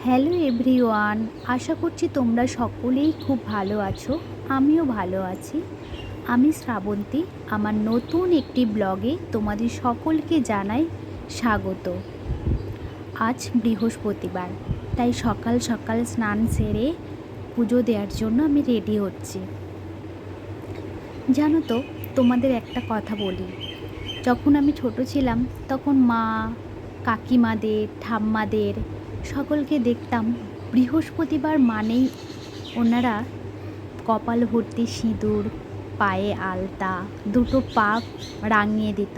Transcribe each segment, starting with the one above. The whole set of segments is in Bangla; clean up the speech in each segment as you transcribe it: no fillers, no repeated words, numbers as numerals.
হ্যালো এভরিওয়ান, আশা করছি তোমরা সকলেই খুব ভালো আছো। আমিও ভালো আছি। আমি শ্রাবন্তী। আমার নতুন একটি ব্লগে তোমাদের সকলকে জানাই স্বাগত। আজ বৃহস্পতিবার, তাই সকাল সকাল স্নান সেরে পুজো দেওয়ার জন্য আমি রেডি হচ্ছি। জানো তো, তোমাদের একটা কথা বলি। যখন আমি ছোট ছিলাম তখন মা, কাকিমাদের, ঠাম্মাদের সকলকে দেখতাম বৃহস্পতিবার মানেই ওনারা কপাল ভর্তি সিঁদুর, পায়ে আলতা, দুটো পা রাঙিয়ে দিত।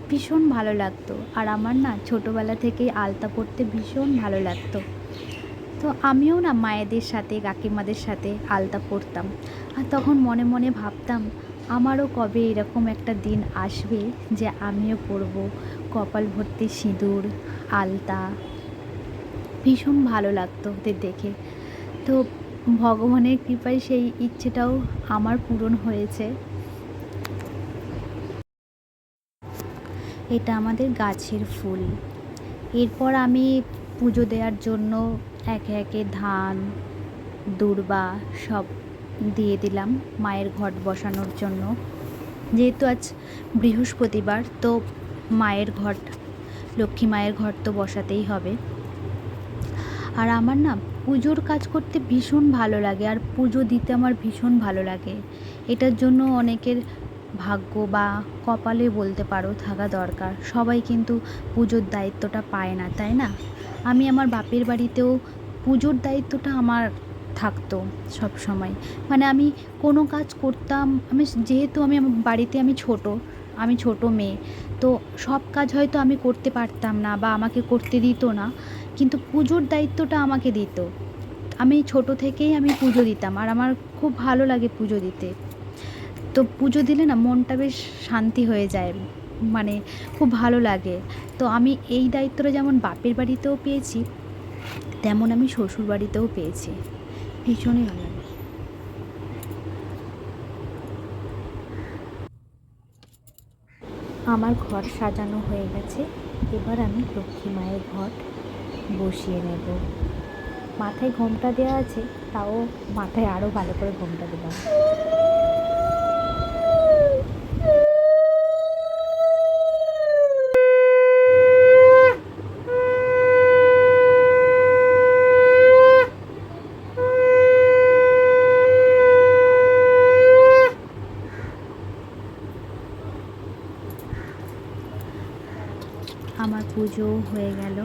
ভীষণ ভালো লাগতো। আর আমার না ছোটোবেলা থেকেই আলতা পরতে ভীষণ ভালো লাগতো। তো আমিও না মায়েদের সাথে, কাকিমাদের সাথে আলতা পরতাম। আর তখন মনে মনে ভাবতাম আমারও কবে এরকম একটা দিন আসবে যে আমিও পরব কপাল ভর্তি সিঁদুর, আলতা। ভীষণ ভালো লাগতো ওদের দেখে। তো ভগবানের কৃপায় সেই ইচ্ছেটাও আমার পূরণ হয়েছে। এটা আমাদের গাছের ফুল। এরপর আমি পুজো দেওয়ার জন্য একে একে ধান, দূর্বা সব দিয়ে দিলাম মায়ের ঘট বসানোর জন্য। যেহেতু আজ বৃহস্পতিবার, তো মায়ের ঘট, লক্ষ্মী মায়ের ঘট তো বসাতেই হবে। আর আমার না পুজোর কাজ করতে ভীষণ ভালো লাগে, আর পুজো দিতে আমার ভীষণ ভালো লাগে। এটার জন্য অনেকের ভাগ্য বা কপালে বলতে পারো থাকা দরকার। সবাই কিন্তু পুজোর দায়িত্বটা পায় না, তাই না? আমি আমার বাপের বাড়িতেও পুজোর দায়িত্বটা আমার থাকতো সব সময়। মানে আমি কোনো কাজ করতাম, যেহেতু আমি আমার বাড়িতে আমি ছোট মেয়ে, তো সব কাজ হয়তো আমি করতে পারতাম না বা আমাকে করতে দিত না, কিন্তু পুজোর দায়িত্বটা আমাকে দিত। আমি ছোট থেকেই আমি পুজো দিতাম, আর আমার খুব ভালো লাগে পুজো দিতে। তো পুজো দিলে না মনটা বেশ শান্তি হয়ে যায়, মানে খুব ভালো লাগে। তো আমি এই দায়িত্বটা যেমন বাপের বাড়িতেও পেয়েছি, তেমন আমি শ্বশুর বাড়িতেও পেয়েছি। ভীষণই ভালো লাগে। আমার ঘর সাজানো হয়ে গেছে। এবার আমি লক্ষ্মী মায়ের ঘট বসিয়ে নেব। মাথায় ঘোমটা দেওয়া আছে, তাও মাথায় আরও ভালো করে ঘোমটা দিলাম। আমার পুজো হয়ে গেল।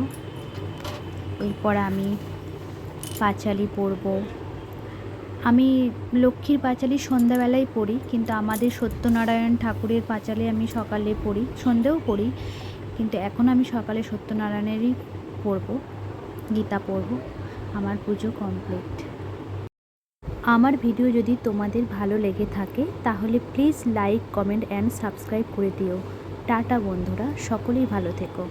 এরপর আমি পাঁচালি পরব। আমি লক্ষ্মীর পাঁচালি সন্ধ্যাবেলায় পড়ি, কিন্তু আমাদের সত্যনারায়ণ ঠাকুরের পাঁচালি আমি সকালে পড়ি, সন্ধেও পড়ি, কিন্তু এখন আমি সকালে সত্যনারায়ণেরই পড়ব, গীতা পড়ব। আমার পুজো কমপ্লিট। আমার ভিডিও যদি তোমাদের ভালো লেগে থাকে তাহলে please like, comment and subscribe করে দিও। টাটা বন্ধুরা, সকলেই ভালো থেকো।